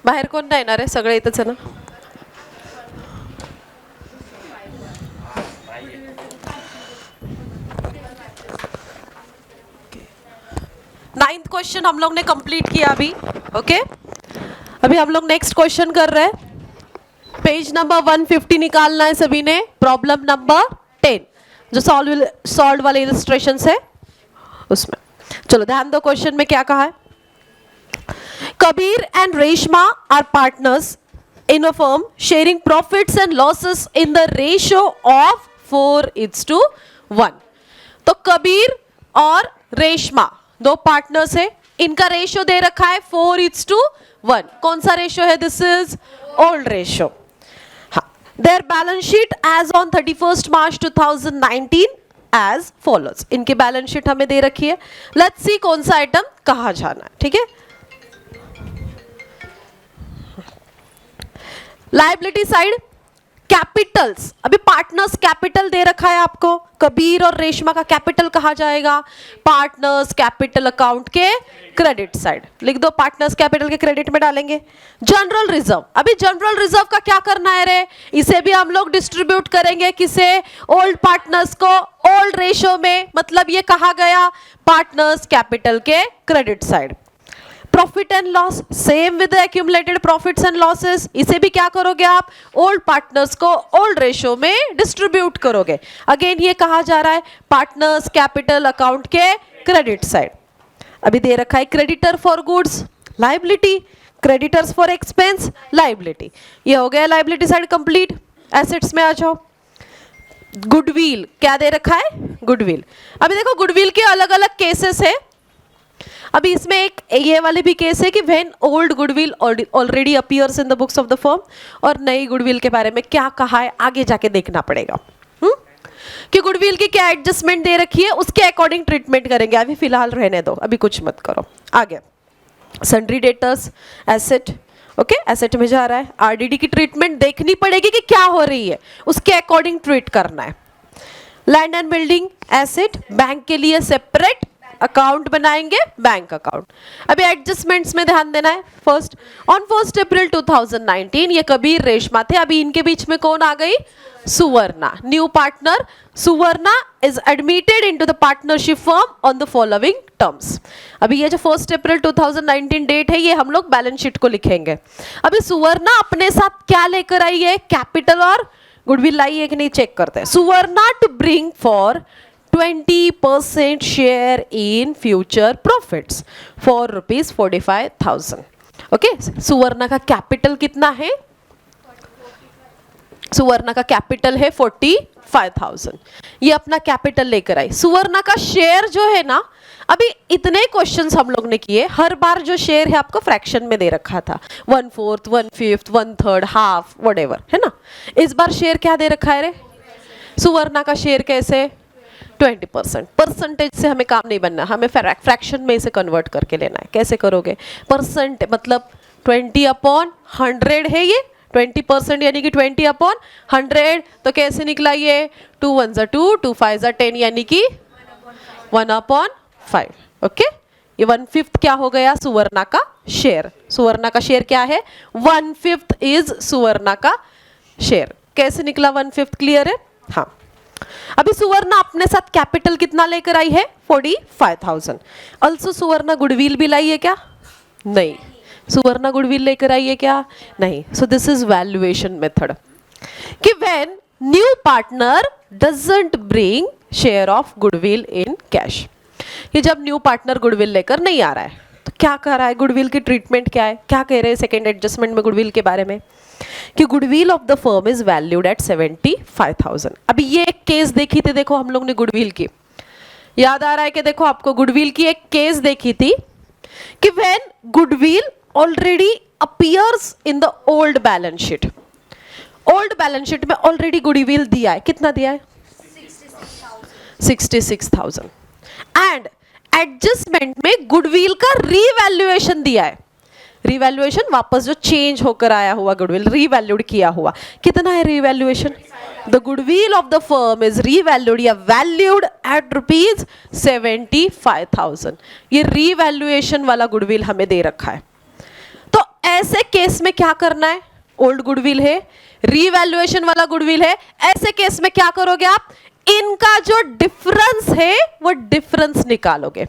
बाहेर कोण नाही येणार आहे, सगळे इथंच आहे ना. नाइन्थ क्वेश्चन हम लोग ने कंप्लीट किया अभी. ओके, अभी हम लोग नेक्स्ट क्वेश्चन कर रहे हैं. पेज नंबर 150 निकालना है सभी ने. प्रॉब्लम नंबर 10 जो सॉल्व वाले इलस्ट्रेशन है उसमें. चलो ध्यान दो, क्वेश्चन में क्या कहा है. Kabir and Reshma are partners in a firm sharing profits and losses in the ratio of 4:1. तो कबीर और रेशमा दो पार्टनर्स है, इनका रेशियो दे रखा है 4:1. कौन सा रेशियो है? This is old ratio. हाँ, there balance sheet as on 31st March 2019 as follows. इनकी बैलेंस शीट हमें दे रखी है. लेट्स सी कौन सा आइटम कहाँ जाना है. ठीक है, लाइबिलिटी साइड कैपिटल्स. अभी पार्टनर्स कैपिटल दे रखा है आपको. कबीर और रेशमा का कैपिटल कहा जाएगा? पार्टनर्स कैपिटल अकाउंट के क्रेडिट साइड. लिख दो, पार्टनर्स कैपिटल के क्रेडिट में डालेंगे. General reserve. अभी जनरल रिजर्व का क्या करना है रे? इसे भी हम लोग डिस्ट्रीब्यूट करेंगे किसे? ओल्ड पार्टनर्स को ओल्ड रेशियो में. मतलब ये कहा गया पार्टनर्स कैपिटल के credit side. Profit and loss same with accumulated profits and losses. इसे भी क्या करोगे आप? ओल्ड पार्टनर्स को ओल्ड रेशियो में डिस्ट्रीब्यूट करोगे. अगेन ये कहा जा रहा है पार्टनर्स कैपिटल अकाउंट के क्रेडिट साइड. अभी दे रखा है creditor for goods liability, creditors for expense liability. ये हो गया लाइबिलिटी साइड कंप्लीट. एसेट्स में आ जाओ. गुडविल क्या दे रखा है? गुडविल. अभी देखो गुडविल के अलग अलग केसेस है. अभी इसमें एक ये वाली भी केस है कि when old goodwill already appears in the books of the firm. और नई गुडविल के बारे में क्या कहा है आगे जाके देखना पड़ेगा. कि गुडविल की क्या एडजस्टमेंट दे रखी है उसके अकॉर्डिंग ट्रीटमेंट करेंगे. अभी फिलहाल रहने दो, अभी कुछ मत करो. आगे sundry debtors asset. Okay, asset में जा रहा है. आरडीडी की ट्रीटमेंट देखनी पड़ेगी कि क्या हो रही है, उसके अकॉर्डिंग ट्रीट करना है. Land and building asset bank के लिए सेपरेट अकाउंट बनाएंगे, बैंक अकाउंट. अभी एडजस्टमेंट्स में ध्यान देना है. फर्स्ट ऑन 1 अप्रैल 2019 ये कबीर रेशमा थे. अभी इनके बीच में कौन आ गई? Suvarna. New partner Suvarna is admitted into the partnership firm on the following terms. अभी ये जो 1 अप्रैल 2019 डेट है ये हम लोग बैलेंस शीट को लिखेंगे. अभी सुवर्णा अपने साथ क्या लेकर आई है? कैपिटल और गुडविल लाई है कि नहीं चेक करते हैं. Suvarna to bring for 20% share in future profits for ₹45,000. Okay, Suvarna का कैपिटल कितना है? सुवर्णा का कैपिटल है 45,000. ये अपना कैपिटल लेकर आई. सुवर्णा का शेयर जो है ना, अभी इतने क्वेश्चंस हम लोग ने किए. हर बार जो शेयर है आपको फ्रैक्शन में दे रखा था, 1/4, 1/5, 1/3, हाफ, व्हाटएवर है ना. इस बार शेयर क्या दे रखा है रे? सुवर्णा का शेयर कैसे? 20%. परसेंटेज से हमें काम नहीं बनना, हमें फ्रैक्शन में इसे कन्वर्ट करके लेना है. कैसे करोगे? परसेंट मतलब 20/100 है ये. 20% यानी कि 20/100. तो कैसे निकला ये? 2 1 2, 2 5 10 यानी कि 1/5. ओके, ये 1/5 क्या हो गया? सुवर्णा का शेयर. सुवर्णा का शेयर क्या है? 1/5 इज सुवर्णा का शेयर. कैसे निकला 1/5? क्लियर है? हाँ. अभी सुवर्णा अपने साथ कैपिटल कितना लेकर आई है? 45,000. ऑल्सो सुवर्णा गुडविल भी लाई है क्या? नहीं. सुवर्णा गुडविल लेकर आई है क्या? नहीं. So this is valuation method. कि when new partner doesn't bring share of goodwill in cash. ये जब न्यू पार्टनर गुडविल लेकर नहीं आ रहा है तो क्या कर रहा है? गुडविल की ट्रीटमेंट क्या है? क्या कह रहे हैं सेकेंड एडजस्टमेंट में गुडविल के बारे में? कि goodwill of the firm is valued at 75,000. अभी ये एक केस देखी थी, देखो हम लोग ने गुडविल की. याद आ रहा है कि देखो आपको गुडविल की एक केस देखी थी कि when goodwill already appears in the old balance sheet. Old balance sheet में ऑलरेडी गुडविल दिया है. कितना दिया है? 66,000. एंड एडजस्टमेंट में गुडविल का रीवैल्यूएशन दिया है. रिवैल्यूएशन वापस जो चेंज होकर आया हुआ गुडविल, रीवैल्यूड किया हुआ. कितना है revaluation? The goodwill of the firm is revalued या वैल्यूड एट ₹75,000. ये रीवैल्यूएशन वाला गुडविल हमें दे रखा है. तो ऐसे केस में क्या करना है, ओल्ड गुडविल है, रीवैल्यूएशन वाला गुडविल है, ऐसे केस में क्या करोगे आप, इनका जो डिफरेंस है वो डिफरेंस निकालोगे।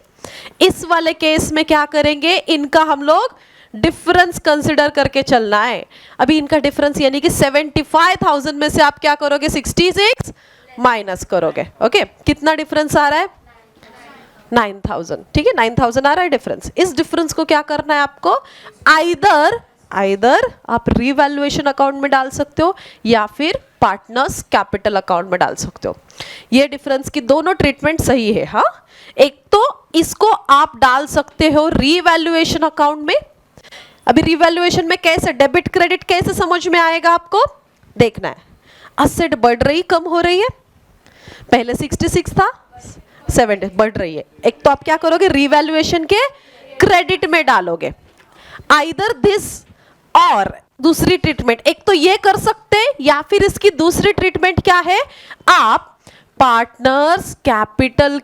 इस वाले केस में क्या करेंगे, इनका हम लोग डिफरेंस कंसिडर करके चलना है। अभी इनका डिफरेंस यानी कि 75,000 में से आप क्या करोगे, 66 माइनस करोगे। ओके, कितना डिफरेंस आ रहा है, 9,000। ठीक है, 9,000 आ रहा है डिफरेंस। इस डिफरेंस को क्या करना है आपको, आइदर आप रीवैल्यूएशन अकाउंट में डाल सकते हो या फिर पार्टनर्स कैपिटल अकाउंट में डाल सकते हो। ये डिफरेंस की दोनों ट्रीटमेंट सही है। हाँ, एक तो इसको आप डाल सकते हो रीवैल्यूएशन अकाउंट में। अभी रीवैल्यूएशन में कैसे, डेबिट क्रेडिट कैसे समझ में आएगा आपको, देखना है। असेट बढ़ रही कम हो रही है, पहले 66 था 70 बढ़ रही है। एक तो आप क्या करोगे, रीवैल्यूएशन के क्रेडिट में डालोगे, आइदर दिस और दूसरी ट्रीटमेंट, एक तो ये कर सकते हैं या फिर इसकी दूसरी ट्रीटमेंट क्या है, आप पार्टनर्स कैपिटल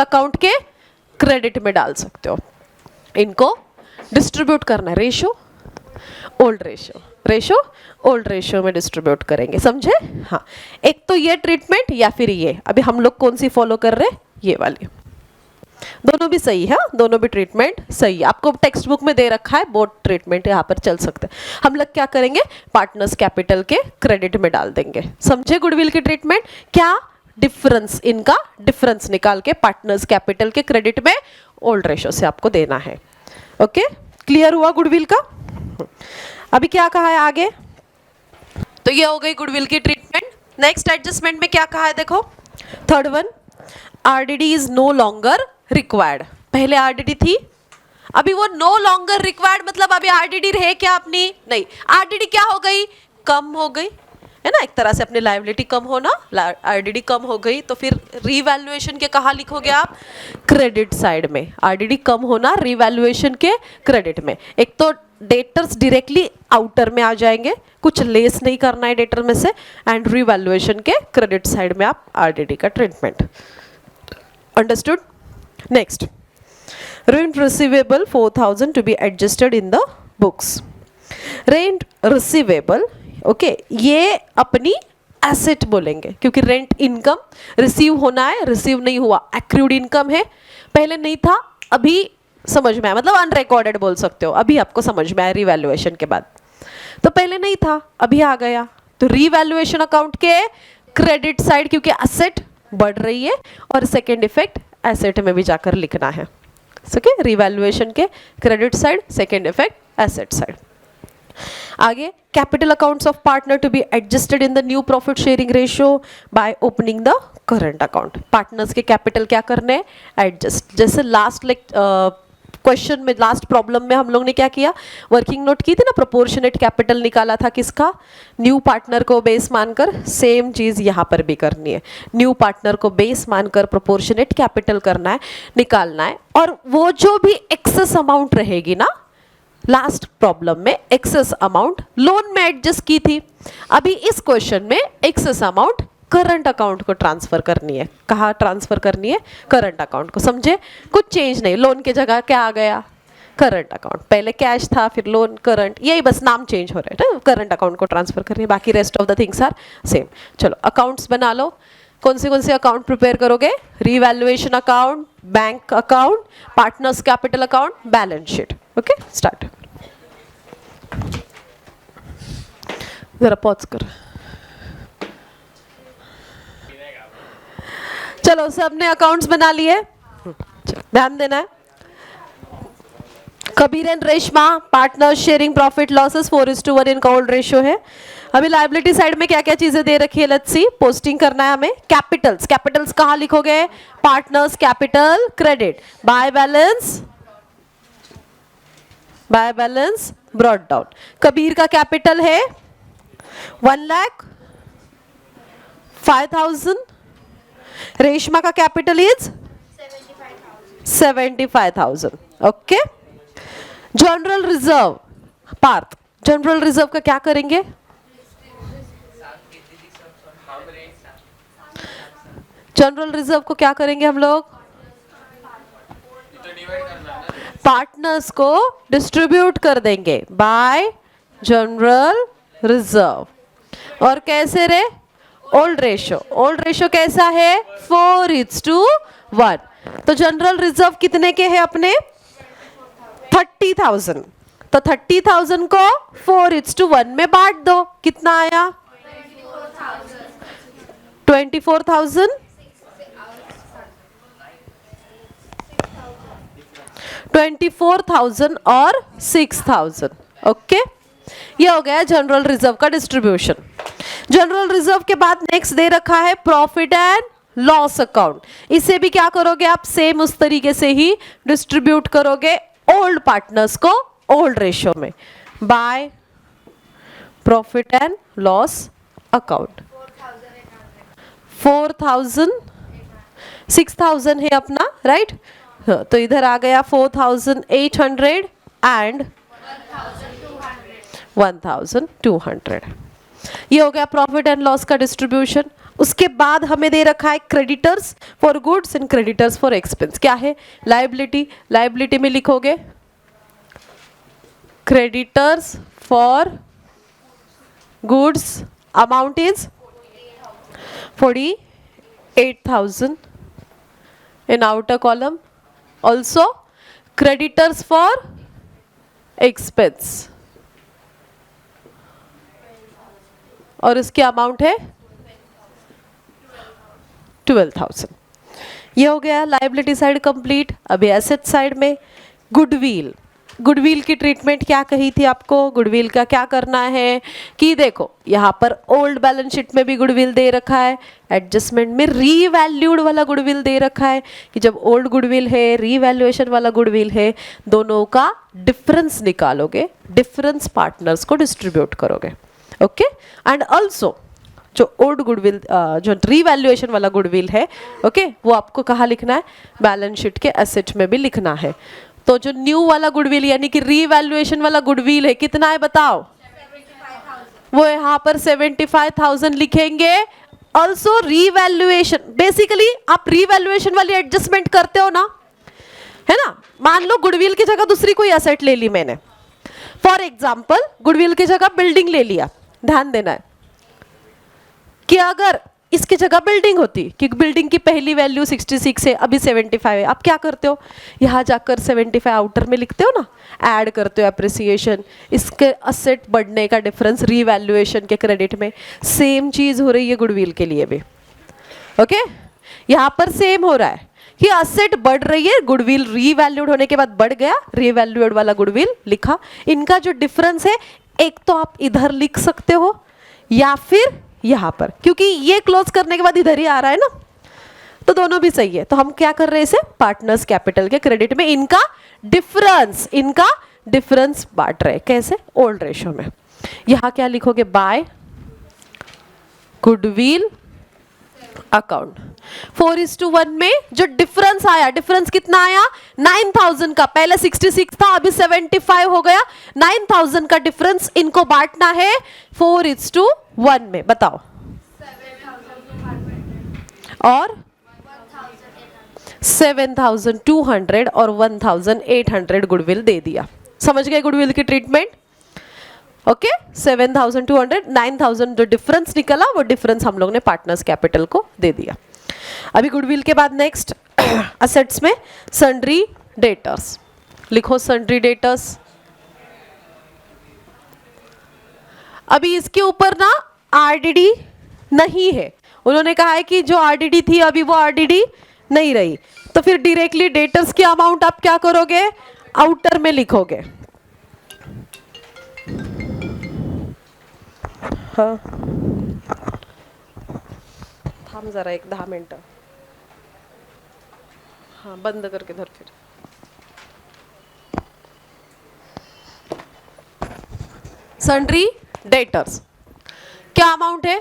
अकाउंट के क्रेडिट में डाल सकते हो। इनको डिस्ट्रीब्यूट करना है, रेशो ओल्ड रेशियो में डिस्ट्रीब्यूट करेंगे, समझे। हाँ, एक तो ये ट्रीटमेंट या फिर ये, अभी हम लोग कौन सी फॉलो कर रहे हैं, ये वाली। दोनों भी सही है, दोनों भी ट्रीटमेंट सही है। आपको टेक्स्ट बुक में दे रखा है, बोथ ट्रीटमेंट यहाँ पर चल सकते हैं। हम लोग क्या करेंगे, पार्टनर्स कैपिटल के क्रेडिट में डाल देंगे, समझे। गुडविल की ट्रीटमेंट क्या, डिफरेंस, इनका डिफरेंस निकाल के पार्टनर्स कैपिटल के क्रेडिट में ओल्ड रेशो से आपको देना है। ओके, क्लियर हुआ गुडविल का। अभी क्या कहा है आगे, तो ये हो गई गुडविल की ट्रीटमेंट। नेक्स्ट एडजस्टमेंट में क्या कहा है, देखो third one, RDD is no longer required. पहले आरडीडी थी, अभी वो नो लॉन्गर रिक्वायर्ड, मतलब अभी आरडीडी रहे क्या अपनी, नहीं, आरडीडी क्या हो गई, कम हो गई, है ना। एक तरह से अपनी लायबिलिटी कम होना, आरडीडी कम हो गई, तो फिर रीवैल्यूएशन के कहाँ लिखोगे आप, क्रेडिट साइड में। आरडीडी कम होना रीवैल्यूएशन के क्रेडिट में। एक तो डेटर्स डायरेक्टली आउटर में आ जाएंगे, कुछ लेस नहीं करना है डेटर में से, एंड रीवैल्यूएशन के क्रेडिट साइड में आप आरडीडी का treatment. Understood. Next, rent receivable 4,000 to be adjusted in the books. Rent receivable, okay, ये अपनी एसेट बोलेंगे, क्योंकि रेंट इनकम रिसीव होना है, रिसीव नहीं हुआ, एक्रूड इनकम है, पहले नहीं था, अभी समझ में आया, मतलब अनरिकॉर्डेड बोल सकते हो, अभी आपको समझ में आया रीवैल्यूएशन के बाद। तो पहले नहीं था, अभी आ गया, तो रीवैल्यूएशन अकाउंट के क्रेडिट साइड, क्योंकि एसेट बढ़ रही है, और सेकेंड इफेक्ट एसेट में भी जाकर लिखना है। ओके, रीवैल्यूएशन के credit side, second effect asset side. आगे, capital accounts of partner to be adjusted in the new profit sharing ratio by opening the current account. Partners के कैपिटल क्या करने हैं, एडजस्ट। जैसे लास्ट क्वेश्चन में, last problem में हम लोग ने क्या किया, वर्किंग नोट की थी ना, प्रोपोर्शनेट कैपिटल निकाला था किसका, न्यू पार्टनर को बेस मानकर। सेम चीज यहाँ पर भी करनी है, न्यू पार्टनर को बेस मानकर प्रोपोर्शनेट कैपिटल करना है, निकालना है। और वो जो भी एक्सेस अमाउंट रहेगी ना, लास्ट प्रॉब्लम में एक्सेस अमाउंट लोन में एडजस्ट की थी, अभी इस क्वेश्चन में एक्सेस अमाउंट करंट अकाउंट को ट्रांसफर करनी है। कहाँ ट्रांसफर करनी है, करंट अकाउंट को, समझे। कुछ चेंज नहीं, लोन की जगह क्या आ गया, करंट अकाउंट। पहले कैश था, फिर लोन, करंट, यही बस नाम चेंज हो रहा है, करंट अकाउंट को ट्रांसफर करनी है, बाकी rest of the things are same. चलो अकाउंट्स बना लो। कौन से अकाउंट प्रिपेयर करोगे, revaluation account, bank account, partners capital account, balance sheet. Okay, start. जरा पॉज कर। चलो सबने अकाउंट्स बना लिए, ध्यान देना है। Kabir and Reshma, partner sharing profit losses 4:1 इनका ओल्ड रेशियो है। अभी लायबिलिटी साइड में क्या क्या चीजें दे रखी है, लेट्स सी। पोस्टिंग करना है हमें। कैपिटल्स कहाँ लिखोगे, partners capital credit, by balance brought down. Kabir का कैपिटल है 1,05,000। रेशमा का capital is 75,000। Okay, general reserve, Parth, general reserve का क्या करेंगे, जनरल रिजर्व को क्या करेंगे हम लोग, पार्टनर्स को डिस्ट्रीब्यूट कर देंगे बाय जनरल रिजर्व। और कैसे रे? Old ratio. ओल्ड रेशो कैसा है? 4:1। तो जनरल रिजर्व कितने के हैं अपने? 30,000। तो 30,000 को 4:1 में बांट दो, कितना आया? 24,000। 24,000 और 6,000। ओके, ये हो गया जनरल रिजर्व का डिस्ट्रीब्यूशन। जनरल रिजर्व के बाद नेक्स्ट दे रखा है प्रॉफिट एंड लॉस अकाउंट। इसे भी क्या करोगे आप? सेम उस तरीके से ही डिस्ट्रीब्यूट करोगे ओल्ड पार्टनर्स को ओल्ड रेशियो में by profit and loss account. 4,000 6,000 है अपना, राइट? तो इधर आ गया 4,800 एंड 1,200। ये हो गया प्रॉफिट एंड लॉस का डिस्ट्रीब्यूशन। उसके बाद हमें दे रखा है creditors for goods and creditors for expense. क्या है? लायबिलिटी। लायबिलिटी में लिखोगे creditors for goods amount is 48,000 in outer column. Also creditors for expense और इसकी अमाउंट है 12,000। ये हो गया लायबिलिटी साइड कंप्लीट। अभी एसेट साइड में गुडविल। गुडविल की ट्रीटमेंट क्या कही थी आपको? गुडविल का क्या करना है कि देखो यहाँ पर ओल्ड बैलेंस शीट में भी गुडविल दे रखा है, एडजस्टमेंट में रीवैल्यूड वाला गुडविल दे रखा है कि जब ओल्ड गुडविल है, रीवैल्यूएशन वाला गुडविल है, दोनों का डिफरेंस निकालोगे, डिफरेंस पार्टनर्स को डिस्ट्रीब्यूट करोगे। ओके, एंड ऑल्सो जो ओल्ड गुडविल, जो रीवैल्यूएशन वाला गुडविल है, ओके, वो आपको कहाँ लिखना है? बैलेंस शीट के एसेट में भी लिखना है। तो जो न्यू वाला गुडविल यानी कि रीवैल्यूएशन वाला गुडविल है, कितना है बताओ? 75,000। वो यहाँ पर 75,000 लिखेंगे। ऑल्सो रीवैल्यूएशन, बेसिकली आप रीवैल्यूएशन वाली एडजस्टमेंट करते हो ना, है ना? मान लो गुडविल की जगह दूसरी कोई एसेट ले ली मैंने, फॉर एग्जाम्पल गुडविल की जगह बिल्डिंग ले लिया। ध्यान देना है कि अगर इसकी जगह बिल्डिंग होती, कि बिल्डिंग की पहली वैल्यू 66 है, अभी 75 है, आप क्या करते हो? यहाँ जाकर 75 आउटर में लिखते हो ना, ऐड करते हो एप्रिसिएशन, इसके असेट बढ़ने का डिफरेंस रीवैल्यूएशन के क्रेडिट में। सेम चीज हो रही है गुडविल के लिए भी। ओके, यहाँ पर सेम हो रहा है कि असेट बढ़ रही है, गुडविल रीवैल्यूड होने के बाद बढ़ गया, रीवैल्यूड वाला गुडविल लिखा। इनका जो डिफरेंस है, एक तो आप इधर लिख सकते हो या फिर यहाँ पर, क्योंकि ये क्लोज करने के बाद इधर ही आ रहा है ना, तो दोनों भी सही है। तो हम क्या कर रहे हैं? इसे पार्टनर्स कैपिटल के क्रेडिट में इनका डिफरेंस बांट रहे। कैसे? ओल्ड रेशो में। यहाँ क्या लिखोगे? Bye goodwill account. 4:1 में जो डिफरेंस आया, डिफरेंस कितना आया? 9,000 का। पहले 66 था, अभी 75 हो गया। 9,000 का डिफरेंस इनको बांटना है 4:1 में। बताओ। और 7,200 और 1,800 गुडविल दे दिया। समझ गए गुडविल की ट्रीटमेंट? ओके, 7,200, 9,000 जो डिफरेंस निकला, वो डिफरेंस हम लोग ने पार्टनर्स कैपिटल को दे दिया। अभी गुडविल के बाद नेक्स्ट असेट्स में सन्ड्री डेटर्स। लिखो सन्ड्री डेटर्स। अभी इसके ऊपर ना आरडीडी नहीं है, उन्होंने कहा है कि जो आरडीडी थी अभी वो आरडीडी नहीं रही, तो फिर डायरेक्टली डेटर्स की अमाउंट आप क्या करोगे? आउटर में लिखोगे। हाँ, थांब जरा एक 10 मिनट। हाँ, बंद करके धर फिर। सन्ड्री डेटर्स क्या अमाउंट है?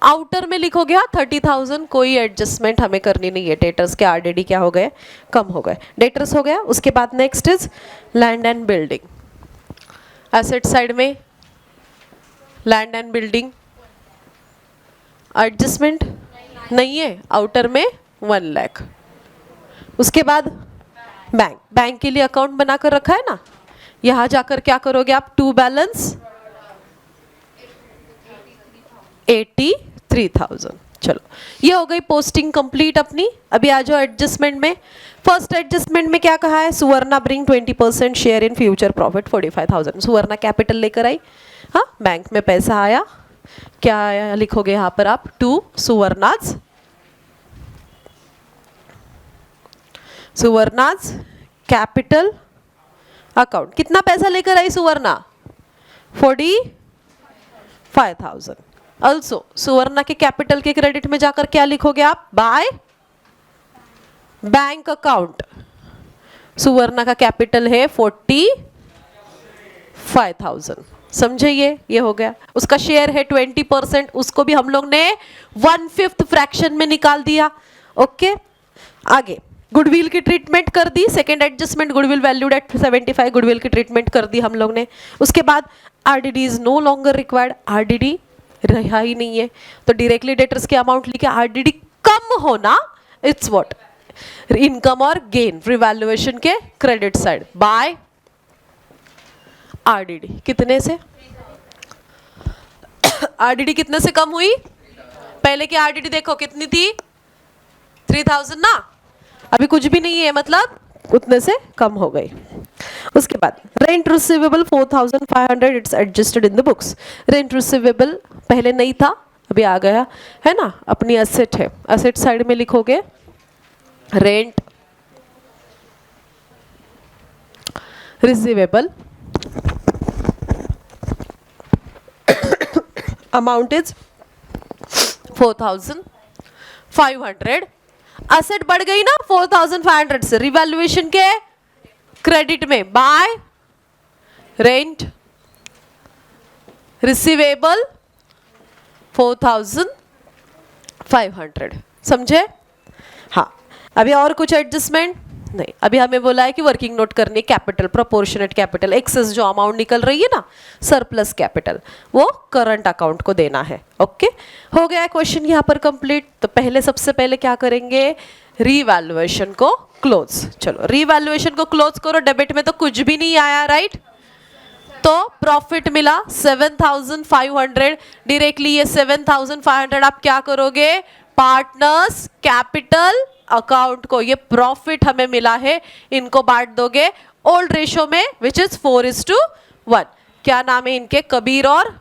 आउटर में लिखोगे 30,000। कोई एडजस्टमेंट हमें करनी नहीं है। डेटर्स के आरडीडी क्या हो गए? कम हो गए। डेटर्स हो गया। उसके बाद next is land and building. Asset side में लैंड एंड बिल्डिंग एडजस्टमेंट नहीं है, आउटर में 1 लाख। उसके बाद बैंक के लिए अकाउंट बनाकर रखा है ना, यहां जाकर क्या करोगे आप, टू बैलेंस 83,000। चलो ये हो गई पोस्टिंग कंप्लीट अपनी। अभी आ जाओ एडजस्टमेंट में। फर्स्ट एडजस्टमेंट में क्या कहा है, Suvarna bring 20% share in future profit 45,000। Suvarna capital लेकर आई, हाँ बैंक में पैसा आया, क्या आया लिखोगे यहाँ पर आप, टू सुवर्णाज कैपिटल अकाउंट। कितना पैसा लेकर आई सुवर्णा, 45,000। ऑल्सो सुवर्णा के कैपिटल के क्रेडिट में जाकर क्या लिखोगे आप, बाय बैंक अकाउंट। सुवर्णा का कैपिटल है 45,000, समझे, ये हो गया। उसका शेयर है 20%, उसको भी हम लोग ने 1/5 फ्रैक्शन में निकाल दिया। ओके, आगे गुडविल की ट्रीटमेंट कर दी। Second adjustment, goodwill valued at 75, goodwill की ट्रीटमेंट कर दी हम लोग ने। उसके बाद RDD is no longer required, RDD रहा ही नहीं है, तो डायरेक्टली डेटर्स के अमाउंट लिखे। आरडीडी कम होना, इट्स व्हाट, इनकम और गेन, रिवैल्यूएशन के क्रेडिट साइड बाय आरडीडी। कितने से, आरडीडी कितने से कम हुई, पहले की आरडीडी देखो कितनी थी, 3,000 ना, अभी कुछ भी नहीं है, मतलब उतने से कम हो गई। उसके बाद rent receivable 4,500, it's adjusted in the books. Rent receivable पहले नहीं था, अभी आ गया है ना, अपनी एसेट है, एसेट साइड में लिखोगे rent receivable, amount is 4,500। Asset बढ़ गई ना 4,500 से, रिवैल्यूएशन के क्रेडिट में बाय रेंट रिसीवेबल 4,500, समझे। हाँ, अभी और कुछ एडजस्टमेंट नहीं, अभी हमें बोला है कि वर्किंग नोट करनी, कैपिटल, प्रोपोर्शनेट कैपिटल, एक्सेस जो अमाउंट निकल रही है ना, सरप्लस कैपिटल, वो करंट अकाउंट को देना है। ओके, हो गया क्वेश्चन यहाँ पर कंप्लीट। तो पहले सबसे पहले क्या करेंगे, रीवैल्यूएशन को क्लोज। चलो रीवैल्यूएशन को क्लोज करो। डेबिट में तो कुछ भी नहीं आया, राइट, तो प्रॉफिट मिला 7,500। डायरेक्टली ये 7,500 आप क्या करोगे, पार्टनर्स कैपिटल अकाउंट को, ये प्रॉफिट हमें मिला है, इनको बांट दोगे ओल्ड रेशो में, विच इज 4:1। क्या नाम है इनके, कबीर और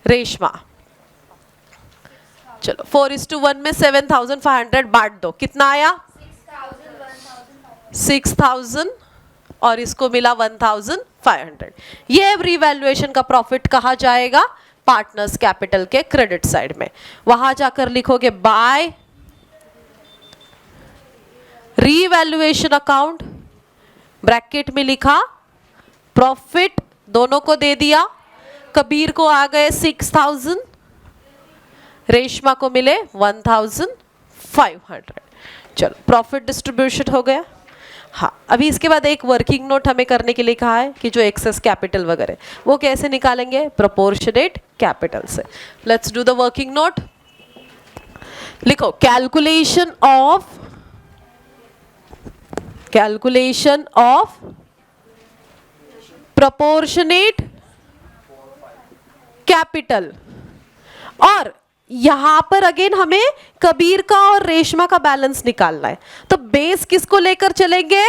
रेशमा। चलो 4:1 में 7,500 बांट दो, कितना आया 6,000 और इसको मिला 1,500। ये रीवैल्यूएशन का प्रॉफिट कहा जाएगा, पार्टनर्स कैपिटल के क्रेडिट साइड में। वहां जाकर लिखोगे बाय रीवैल्यूएशन अकाउंट, ब्रैकेट में लिखा प्रॉफिट, दोनों को दे दिया। कबीर को आ गए 6,000, रेशमा को मिले 1,500। चलो प्रॉफिट डिस्ट्रीब्यूशन हो गया। हाँ, अभी इसके बाद एक वर्किंग नोट हमें करने के लिए कहा है कि जो एक्सेस कैपिटल वगैरह वो कैसे निकालेंगे, प्रोपोर्शनेट कैपिटल से। Let's do the working note. लिखो कैलकुलेशन ऑफ प्रोपोर्शनेट कैपिटल। और यहां पर अगेन हमें कबीर का और रेशमा का बैलेंस निकालना है, तो बेस किसको लेकर चलेंगे,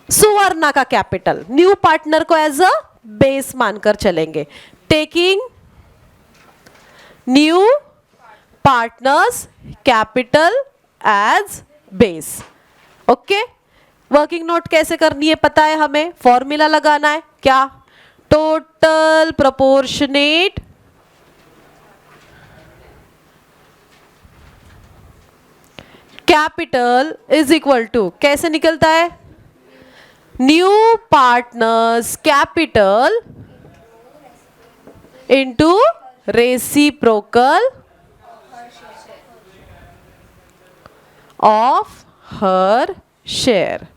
सुवर्णा का कैपिटल, न्यू पार्टनर को एज अ बेस मानकर चलेंगे। Taking new partners capital as base. Okay, working note कैसे करनी है पता है हमें, फॉर्मूला लगाना है, क्या, total proportionate capital is equal to, कैसे निकलता है, new partners capital into reciprocal of her share.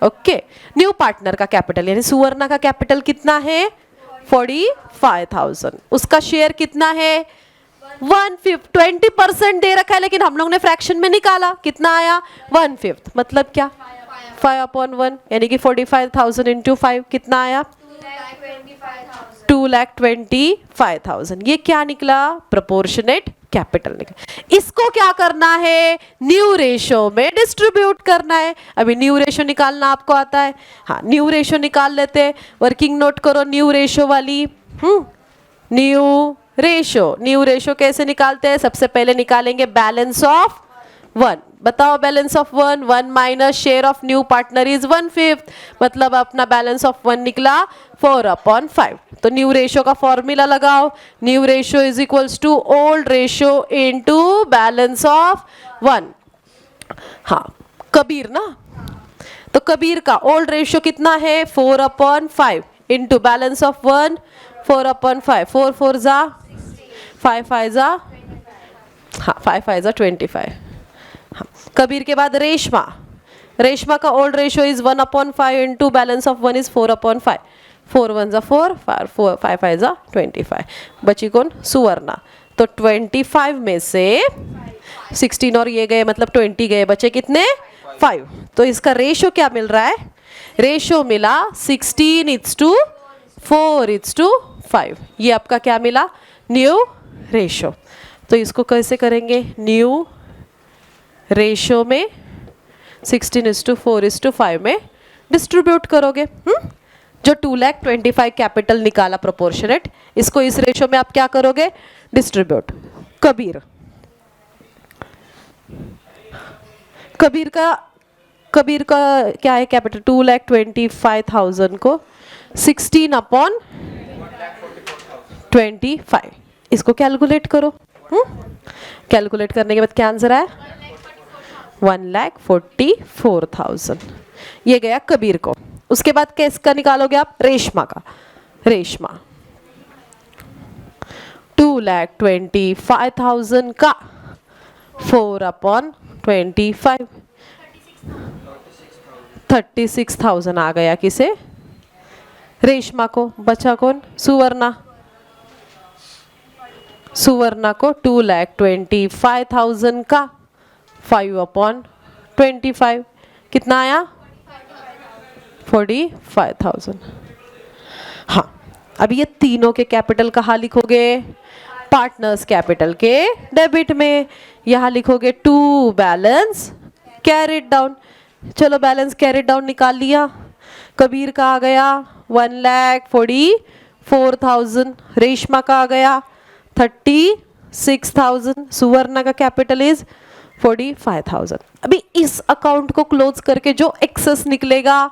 Okay, new partner का कैपिटल यानी सुवर्णा का कैपिटल कितना है 45,000, उसका शेयर कितना है 1/5, 20% दे रखा है लेकिन हम लोग ने फ्रैक्शन में निकाला, कितना आया 1/5, मतलब क्या 5/1, यानी कि 45,000 इंटू 5 कितना आया 2,25,000। ये क्या निकला, प्रोपोर्शनेट कैपिटल निकला। इसको क्या करना है, न्यू रेशो में डिस्ट्रीब्यूट करना है। अभी न्यू रेशो निकालना आपको आता है, हाँ न्यू रेशो निकाल लेते हैं। वर्किंग नोट करो न्यू रेशो वाली। न्यू रेशो कैसे निकालते हैं, सबसे पहले निकालेंगे बैलेंस ऑफ 1। बताओ balance of 1 minus share of new partner is 1/5, मतलब अपना बैलेंस ऑफ 1 निकला 4/5। तो न्यू रेशो का फॉर्मूला लगाओ, new ratio is equals to old ratio into balance of 1। हाँ कबीर ना, तो कबीर का ओल्ड रेशो कितना है 4/5 इंटू बैलेंस ऑफ 1 4/5, 4 4 जा 5 5 जा, हाँ 5 5 जा 25। हाँ कबीर के बाद रेशमा का old ratio is 1/5 into balance of 1 is 4/5, 4 1 जा 4 5 5 जा 25। बची कौन, सुवर्णा। तो 25 में से 16 और ये गए, मतलब 20 गए, बचे कितने 5। तो इसका रेशो क्या मिल रहा है, रेशो मिला 16:4:5। ये आपका क्या मिला, न्यू रेशो। तो इसको कैसे करेंगे, न्यू रेशो में 16:4:5 में डिस्ट्रीब्यूट करोगे। जो 2,25,000 कैपिटल निकाला प्रोपोर्शनेट, इसको इस रेशो में आप क्या करोगे, डिस्ट्रीब्यूट। कबीर का क्या है कैपिटल, 2,25,000 को 16/25, इसको कैलकुलेट करो। कैलकुलेट करने के बाद क्या आंसर आया, 1,44,000। ये गया कबीर को। उसके बाद किसका निकालोगे आप, रेशमा का। रेशमा 2,25,000 का 4/25, 36,000 आ गया किसे, रेशमा को। बचा कौन, सुवर्णा को 2,25,000 का 5/25 कितना आया 45,000। हाँ अब ये तीनों के कैपिटल कहाँ लिखोगे, पार्टनर्स कैपिटल के डेबिट में। यहाँ लिखोगे टू बैलेंस कैरिड डाउन। चलो बैलेंस कैरिड डाउन निकाल लिया। कबीर का आ गया 1,44,000, रेशमा का आ गया 36,000, सुवर्णा का कैपिटल इज 45,000। अभी इस अकाउंट को क्लोज करके जो एक्सेस निकलेगा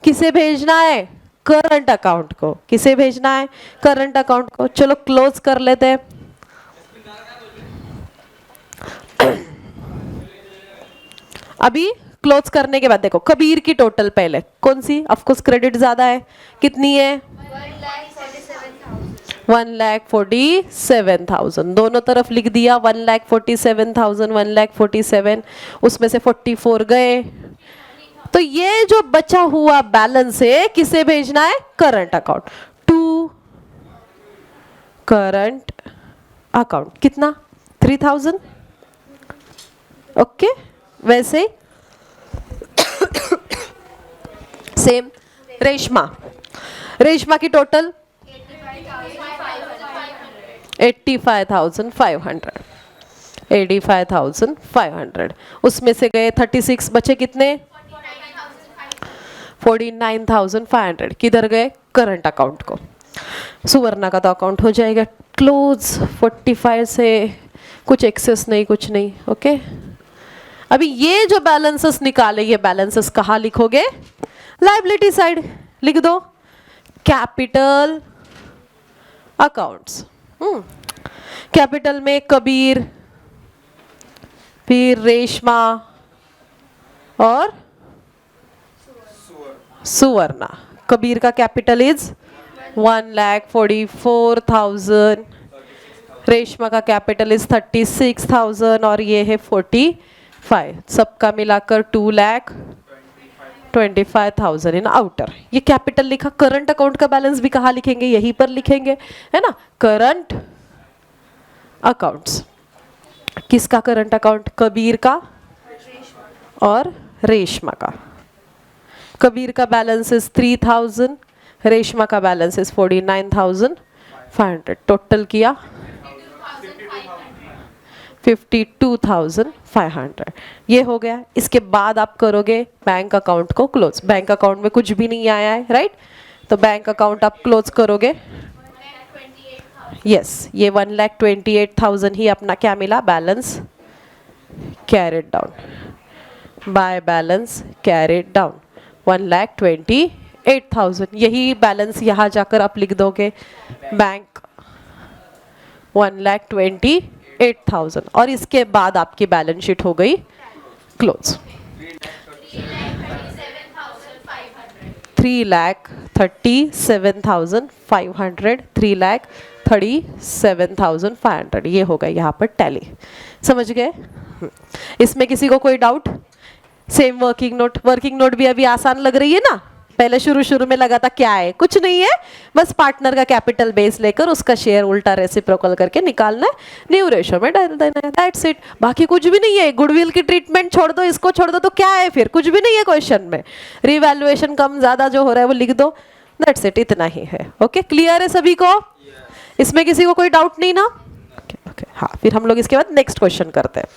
किसे भेजना है, करंट अकाउंट को। किसे भेजना है, करंट अकाउंट को। चलो क्लोज कर लेते हैं। अभी क्लोज करने के बाद देखो कबीर की टोटल पहले कौन सी, ऑफकोर्स क्रेडिट ज्यादा है, कितनी है 1,47,000। दोनों तरफ लिख दिया 1,47,000, 1,47,000, उसमें से 44 गए। तो ये जो बचा हुआ बैलेंस है किसे भेजना है, current account, to current account. कितना 3,000। ओके वैसे ही सेम रेशमा की टोटल 85,500, 85,500। उसमें से गए 36, बचे कितने 49,500। किधर गए, करंट अकाउंट को। सुवर्णा का तो अकाउंट हो जाएगा क्लोज। 45 से कुछ एक्सेस नहीं, कुछ नहीं। ओके अभी ये जो बैलेंसेस निकाले, ये बैलेंसेस कहाँ लिखोगे, लायबिलिटी साइड लिख दो, कैपिटल अकाउंट्स। कैपिटल में कबीर, फिर रेशमा और सुवर्णा। कबीर का कैपिटल इज 1,44,000, रेशमा का कैपिटल इज 36,000 और ये है 45। सबका मिलाकर 2,25,000 इन आउटर। ये कैपिटल लिखा। करंट अकाउंट का बैलेंस भी कहाँ लिखेंगे, यहीं पर लिखेंगे, है ना। Current accounts. किसका करंट अकाउंट? कबीर का और रेशमा का। कबीर का बैलेंस इज 3000, रेशमा का बैलेंस इज 49,500। टोटल किया 52,500। ये हो गया। इसके बाद आप करोगे बैंक अकाउंट को क्लोज। बैंक अकाउंट में कुछ भी नहीं आया है, राइट? तो बैंक अकाउंट आप क्लोज करोगे। यस, ये 1,28,000 ही अपना क्या मिला? Balance carried down by balance carried down 1,28,000। यही बैलेंस यहाँ जाकर आप लिख दोगे, बैंक 1,28,000, और इसके बाद आपकी बैलेंस शीट हो गई क्लोज। 3,37,500, 3,37,500 ये होगा यहाँ पर टैली। समझ गए? इसमें किसी को कोई doubt? Same working note. Working note भी अभी आसान लग रही है ना? पहले शुरू में लगा था क्या है, कुछ नहीं है, बस पार्टनर का कैपिटल बेस लेकर उसका शेयर उल्टा रेसिप्रोकल करके निकालना है, न्यू रेशो में डाल देना है, दैट्स इट। बाकी कुछ भी नहीं है। गुडविल की ट्रीटमेंट छोड़ दो, इसको छोड़ दो, तो क्या है फिर? कुछ भी नहीं है क्वेश्चन में। रिवैल्यूएशन कम ज्यादा जो हो रहा है वो लिख दो, दैट्स इट, इतना ही है। ओके, क्लियर है सभी को? इसमें किसी को कोई डाउट नहीं ना? ओके, हाँ, फिर हम लोग इसके बाद नेक्स्ट क्वेश्चन करते हैं।